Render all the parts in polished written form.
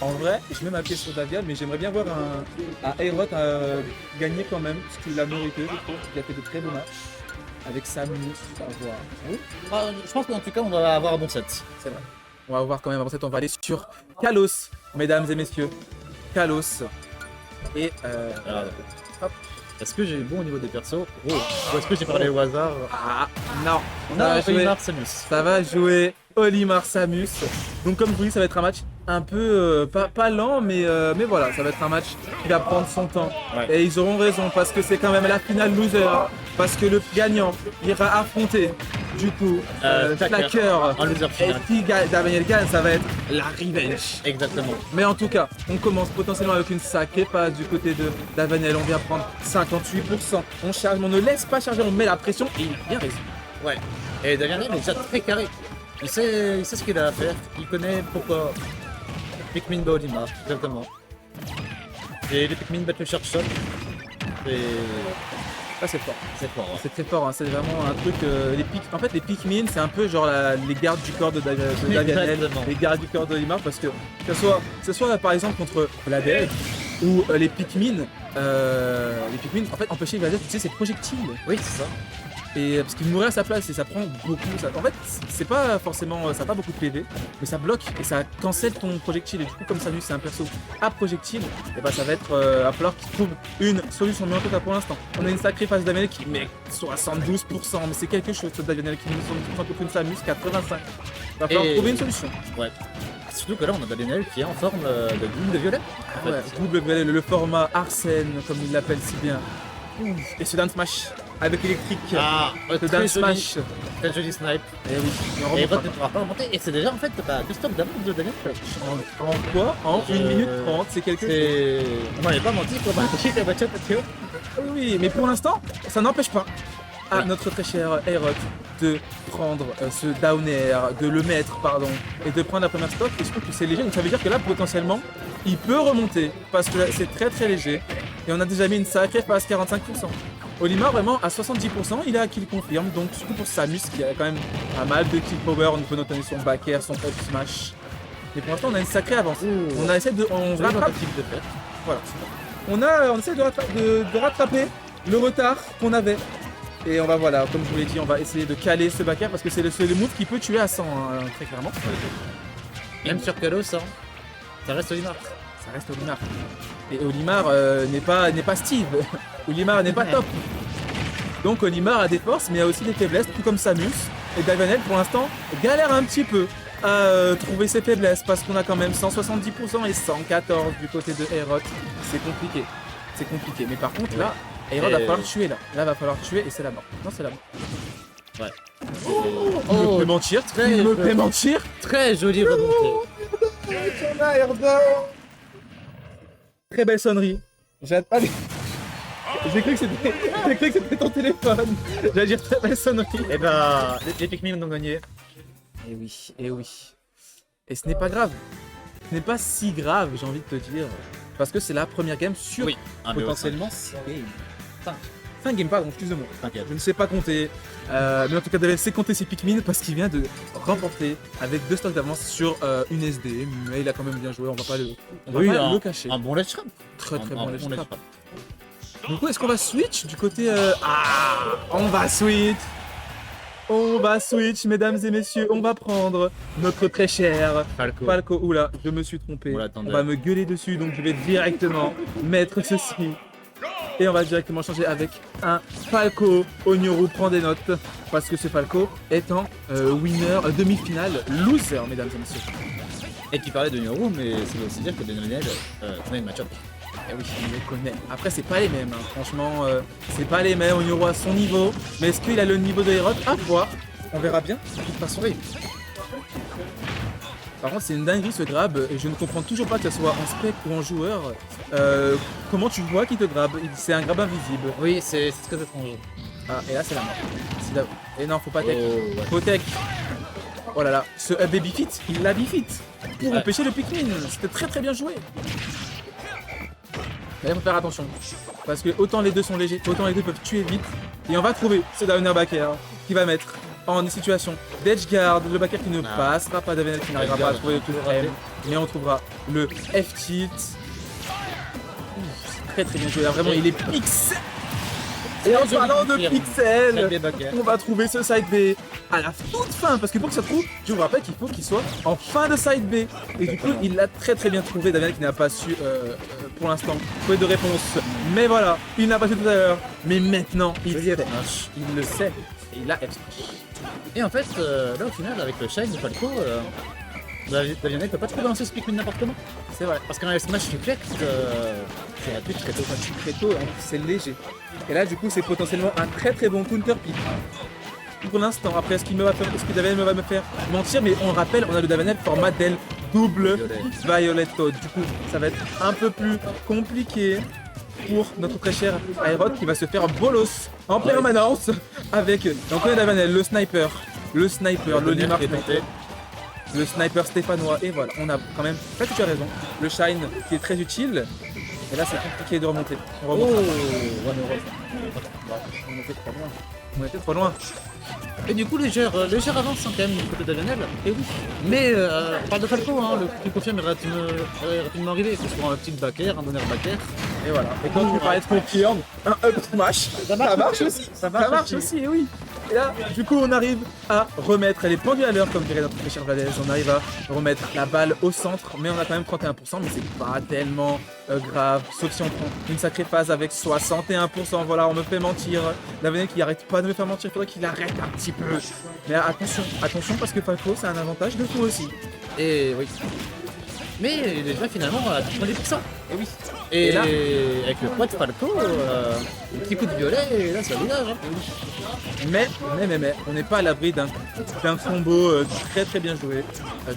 En vrai, je mets ma pièce sur Davian, mais j'aimerais bien voir un Aerot gagner quand même, parce qu'il l'a mérité, je trouve. Il a fait de très beaux matchs. Avec Samus, à voir. Oui, Je pense qu'en tout cas, on va avoir un bon set. c'est vrai. On va voir quand même avant ça, on va aller sur Kalos, mesdames et messieurs. Kalos. Et Alors, hop. Est-ce que j'ai bon au niveau des persos? Oh. Ou est-ce que j'ai parlé au hasard? ah, non, Non, jouer. Olimar Samus. Ça va jouer Olimar Samus. Donc comme je vous dis, ça va être un match un peu pas lent, mais voilà, ça va être un match qui va prendre son temps. Ouais. Et ils auront raison parce que c'est quand même la finale loser. Parce que le gagnant ira affronter du coup Slacker. En loser Et final. si Daniel gagne, ça va être la revenge. Exactement. Mais en tout cas, on commence potentiellement avec une sacrée passe du côté de Daniel. On vient prendre 58%. On charge, mais on ne laisse pas charger, on met la pression et il a bien raison. Ouais. Et Daniel est déjà très carré. Il sait ce qu'il a à faire. Il connaît pourquoi Pikmin bat Olimar. Exactement. Et les Pikmin battent le Sharpshot. Et Ça c'est fort. c'est fort. Hein. C'est très fort, hein. C'est vraiment un truc. En fait, les Pikmin, c'est un peu genre les gardes du corps de Davianel, Exactement. les gardes du corps de Olimar, parce que ce soit par exemple contre la DL ou les Pikmin, en fait, empêcher Davianel d'utiliser ses projectiles. Oui, c'est ça. Et parce qu'il mourrait à sa place et ça prend beaucoup. En fait, c'est pas forcément. Ça n'a pas beaucoup de PV, mais ça bloque et ça cancelle ton projectile. Et du coup, comme Samus c'est un perso à projectile, et bah ça va être. Va falloir qu'il trouve une solution. Mais en tout cas, pour l'instant, on a une sacrée phase Daniel qui met 72%. Mais c'est quelque chose, ce Daniel qui met 72% contre une Samus 85. Va falloir trouver une solution. Ouais. Surtout que là, on a Daniel qui est en forme de boule de violet. En fait. Ouais, double violet, le format Arsène, comme il l'appelle si bien. Et ce down smash avec l'électrique. Ah, Le très down joli. smash. Très joli snipe. Et oui, on Et remonte Rod ne pourra pas remonter. Et c'est déjà en fait deux stocks d'avance de Daniel. en quoi? En 1 minute 30, c'est quelque chose. C'est. On m'avait pas menti pour marquer la match-up Théo. Oui, mais pour l'instant, ça n'empêche pas à Oui. notre très cher Aerot de prendre ce down air, de le mettre, pardon, et de prendre la première stock. Et je trouve que c'est léger, donc ça veut dire que là, potentiellement, il peut remonter, parce que là, c'est très très léger. Et on a déjà mis une sacrée passe 45%. Olimar, vraiment, à 70%, il a kill confirme, donc surtout pour Samus, qui a quand même pas mal de kill power, on peut noter son back air, son up smash. Mais pour l'instant, on a une sacrée avance. On a essayé de... On rattrape type de fait. voilà. On essaie de rattraper le retard qu'on avait. Et on va, voilà, comme je vous l'ai dit, on va essayer de caler ce backer parce que c'est le move qui peut tuer à 100, hein, très clairement. Même sur Kalos, hein, ça reste Olimar. Ça reste Olimar. Et Olimar n'est pas Steve. Olimar n'est pas top. Donc Olimar a des forces, mais il a aussi des faiblesses, tout comme Samus. Et Daniel, pour l'instant, galère un petit peu à trouver ses faiblesses parce qu'on a quand même 170% et 114 du côté de Aerot. C'est compliqué. C'est compliqué. Mais par contre, là, Aerot va falloir tuer là. Là, va falloir tuer et c'est la mort. Non, c'est la mort. Ouais. Il me fait mentir. Il me fait mentir. Très jolie remontée. On a Aerot. Très belle sonnerie. J'arrête pas. J'ai cru que c'était ton téléphone. J'allais dire très belle sonnerie. Et bah, les Pikmin ont gagné. Et oui, et oui. Et ce n'est pas grave. Ce n'est pas si grave, j'ai envie de te dire. Parce que c'est la première game sur Oui, un potentiellement 6 games. 5. 5 games, pardon, excusez-moi. T'inquiète. Je ne sais pas compter. Mais en tout cas, David sait compter ses Pikmin parce qu'il vient de remporter avec 2 stocks d'avance sur une SD. Mais il a quand même bien joué, on va pas le cacher. Un bon ledge trap. Très très Un bon ledge ledge trap. trap. Du coup, est-ce qu'on va switch du côté... on va switch. On va switch, mesdames et messieurs. On va prendre notre très cher Falco. Oula, je me suis trompé. Oula, On attendez. va me gueuler dessus, donc je vais directement mettre ceci. Et on va directement changer avec un Falco. Onyoru prend des notes. Parce que ce Falco est en winner, demi-finale, loser, mesdames et messieurs. Et qui parlait de Nyoru, mais ça veut aussi dire que Daniel connaît une match-up. Eh oui, il les connaît. Après, c'est pas les mêmes. Hein. Franchement, c'est pas les mêmes. Onyoru à son niveau. Mais est-ce qu'il a le niveau de Aerot? À voir. On verra bien. De toute façon, oui. Par contre, c'est une dinguerie ce grab. Et je ne comprends toujours pas que ce soit en spec ou en joueur. Comment tu vois qu'il te grab? C'est un grab invisible. Oui, c'est très étrange. Ah, et là, c'est la mort. Et non, faut pas tech. Oh, ouais. Faut tech. Oh là là. Ce baby fit, il l'a fit pour Ouais. empêcher le Pikmin. C'était très très bien joué. Mais il faut faire attention. Parce que autant les deux sont légers, autant les deux peuvent tuer vite. Et on va trouver ce downer backer qui va mettre en situation d'edge guard, le backer qui ne Ah. passera pas, Davenel qui n'arrivera pas à trouver le coup de M, mais on trouvera le F-tilt. Très très bien joué, là vraiment il est pixel. Et en parlant de pixels, Side B backer. on va trouver ce side B à la toute fin, parce que pour que ça trouve, je vous rappelle qu'il faut qu'il soit en fin de side B. Et du coup, il l'a très très bien trouvé, Davenel qui n'a pas su pour l'instant trouver de réponse. Mais voilà, il n'a pas su tout à l'heure. Mais maintenant, il Joli sait. F-smash. Il le sait. Et il a F-smash. Et en fait, là au final, avec le Shine de Falco, Davianel peut pas trop balancer ce Pikmin n'importe comment. C'est vrai. Parce qu'un F-smash reflect, c'est gratuit très tôt. Très tôt, en plus, c'est léger. Et là, du coup, c'est potentiellement un très très bon counter pick. Pour l'instant, après, est-ce que Davenel va me faire mentir? Mais on rappelle, on a le Davenel format Del double Violet Toad. Du coup, ça va être un peu plus compliqué pour notre très cher Aerod qui va se faire bolos en permanence avec. Donc, on a Davenel, le sniper, l'Olimar qui est tenté. le sniper stéphanois. Et voilà, on a quand même. En fait, tu as raison. Le shine qui est très utile. Et là, c'est compliqué de remonter. On remonte. On était trop loin. On était trop loin. Et du coup, légère avance hein, quand même du côté de Davianel. Et oui. Mais on parle de Falco, hein, le qui confirme est rapidement arrivé. Il faut se prendre un petit backer, un donner backer. Et voilà. Et quand tu parlais de confirme, un up smash, ça marche aussi. Ça marche aussi, et oui. Et là, du coup, on arrive à remettre les pendules à l'heure, comme dirait notre très cher Valès. On arrive à remettre la balle au centre, mais on a quand même 31%, mais c'est pas tellement grave. Sauf si on prend une sacrée phase avec 61%. Voilà, on me fait mentir. Davenel qui arrête pas de me faire mentir, il faudrait qu'il arrête un petit peu. Mais attention, parce que Falco, c'est un avantage de fou aussi. Et oui. Mais déjà finalement, on a tout des puissants. Et oui. Et, là- avec le poids de Falco, le petit coup de violet, et là ça dégage. Hein. Mais, on n'est pas à l'abri d'un combo très très bien joué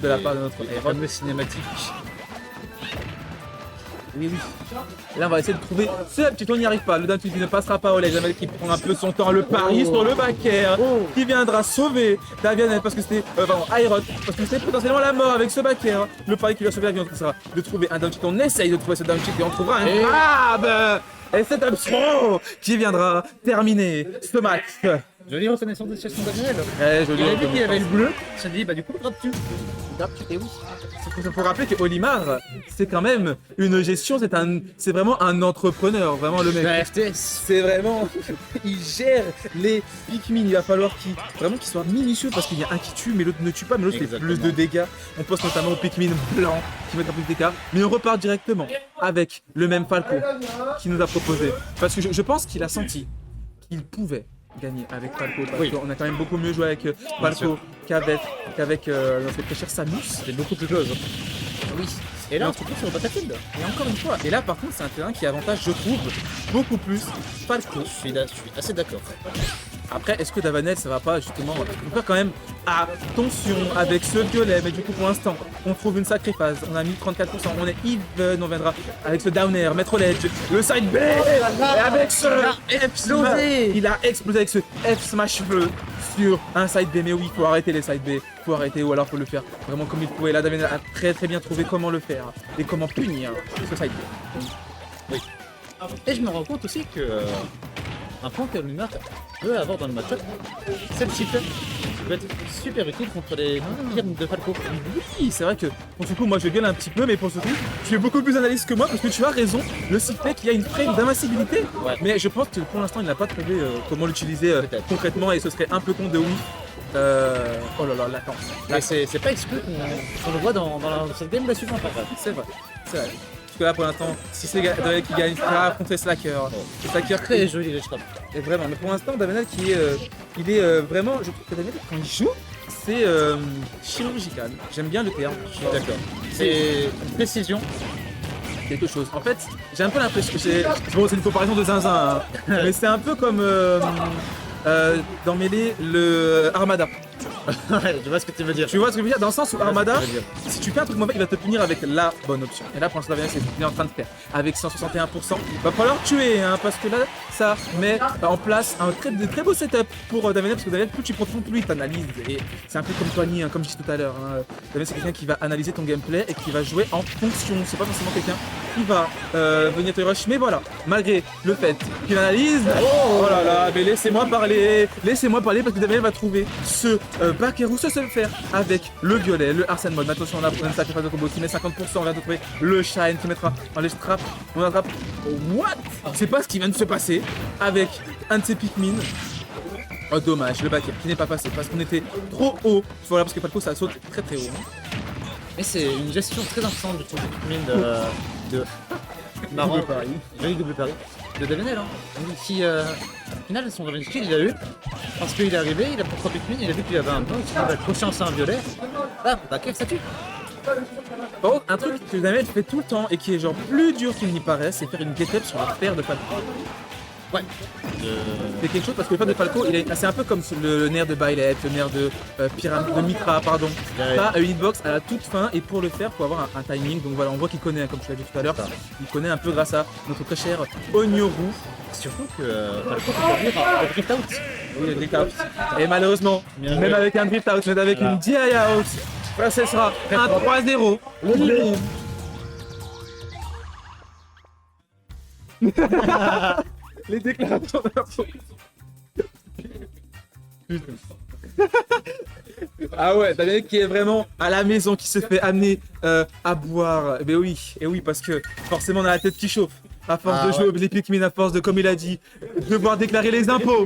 de la part de notre Les héros. fameux cinématiques. Oui. Là, on va essayer de trouver ce petit on n'y arrive pas. Le down tilt qui ne passera pas au leg. Davenel qui prend un peu son temps. Le pari sur le backer qui viendra sauver Davianel parce que c'était. Aerod. Parce que c'était potentiellement la mort avec ce backer. Le pari qui va sauver Davianel sera de trouver un down tilt. On essaye de trouver ce down tilt et on trouvera un Et- grab. Et c'est option qui viendra terminer ce match. Jolie reconnaissance de situation Davianel. Très joli. Il a vu qu'il y avait le bleu, il s'est dit bah du coup grappe-tu. Et oui. Il faut rappeler que Olimar, c'est quand même une gestion, c'est vraiment un entrepreneur, vraiment le mec. La FTS. C'est vraiment, il gère les Pikmin. Il va falloir qu'il soit minutieux parce qu'il y a un qui tue, mais l'autre ne tue pas, mais l'autre fait Exactement. plus de dégâts. On pense notamment au Pikmin blanc qui met un peu de dégâts, mais on repart directement avec le même Falco qui nous a proposé. Parce que je pense qu'il a senti qu'il pouvait gagner avec Falco. Parce Oui. qu'on a quand même beaucoup mieux joué avec Falco qu'avec notre très cher Samus. C'est beaucoup plus close. Oui. Et là on se retrouve sur le Battlefield. Et encore une fois, et là par contre c'est un terrain qui avantage, je trouve, beaucoup plus Falco. Je suis assez d'accord. Après, est-ce que Davenel ça va pas justement faire quand même attention avec ce violet, mais du coup pour l'instant on trouve une sacrée phase, on a mis 34%, on est even, on viendra avec ce down air, mettre l'edge, le side B, et avec ce F explosé. il a explosé avec ce F smash feu sur un side B, mais oui, il faut arrêter les side B, faut arrêter ou alors faut le faire vraiment comme il faut, et là Davenel a très très bien trouvé comment le faire et comment punir ce side B. Et je me rends compte aussi que un point que Lumar peut avoir dans le match-up, c'est le sifflet. Qui peut être super utile contre les tirs de Falco. Oui, c'est vrai que pour ce coup, moi je gueule un petit peu, mais pour ce coup, tu es beaucoup plus analyste que moi parce que tu as raison. Le sifflet qui a une frame d'invincibilité, Ouais. mais je pense que pour l'instant, il n'a pas trouvé comment l'utiliser Peut-être. concrètement et ce serait un peu con de oui. Oh là là, latence. Mais c'est pas exclu qu'on le voit dans cette game la suivante en fait. C'est vrai, c'est vrai. Parce que là, pour l'instant, si c'est Davenel qui gagne, il va affronter Slacker. Et Slacker Très joli les frappe. est vraiment, mais pour l'instant, Davenel il est vraiment, je trouve que Davenel quand il joue, c'est chirurgical. J'aime bien le terme. Je suis d'accord. C'est une précision. Quelque chose. En fait, j'ai un peu l'impression que c'est une comparaison de zinzin, hein. Mais c'est un peu comme dans Melee le Armada. Je vois ce que tu veux dire. Tu vois ce que je veux dire? Dans le sens où Armada, ce que tu veux dire. si tu fais un truc mauvais, il va te punir avec la bonne option. Et là, pour l'instant, Davenel, c'est ce qu'il est en train de faire. Avec 161%, va falloir tuer, hein, parce que là, ça met en place un très beau setup pour Davenel, parce que Davenel, plus tu profonds, plus il t'analyse. Et c'est un peu comme Tony, hein, comme je disais tout à l'heure. Hein. Davenel, c'est quelqu'un qui va analyser ton gameplay et qui va jouer en fonction. C'est pas forcément quelqu'un qui va venir te rush. Mais voilà, malgré le fait qu'il analyse, oh là là, mais laissez-moi parler parce que Daniel va trouver ce backer ou ce se faire avec le violet, le Arsène Mode. Attention, on a un sacrifice de combo qui met 50%, on vient de trouver le Shine qui mettra dans les straps. On attrape. What? C'est pas ce qui vient de se passer avec un de ces Pikmin. Oh dommage, le backer qui n'est pas passé parce qu'on était trop haut. Voilà, parce que Falco ça saute très très haut. Mais c'est une gestion très importante du truc de Pikmin de Marron. Double pari. Oui, double pari. De Davenel, hein. Qui, au final, son revenge kill, il l'a eu. Parce qu'il est arrivé, il a pris 3 Pikmin, il a vu qu'il avait un boss, il a conscience à un violet. Bam, backer, ça tue. Par contre, un truc que Daniel fait tout le temps et qui est genre plus dur qu'il n'y paraît, c'est faire une get-up sur la paire de Falco. Ouais. C'est quelque chose parce que le paire de Falco, c'est un peu comme le nerf de Byleth, le nerf de Mitra, pardon. Ouais. Pas une hitbox à la toute fin et pour le faire, il faut avoir un timing. Donc voilà, on voit qu'il connaît, comme tu l'as dit tout à l'heure, il connaît un peu grâce à notre très cher Oignon Roux. Surtout que Falco peut revenir en drift out. Oui, le drift out. Et malheureusement, Bien même joué. avec un drift out, mais avec Voilà. une DI out, voilà, ce sera un 3-0. Les déclarations de la Putain. Ah ouais, t'as bien qui est vraiment à la maison, qui se fait amener à boire. Mais oui, et oui, parce que forcément on a la tête qui chauffe. À force de jouer les Pikmin, à force de, comme il a dit, devoir déclarer les impôts.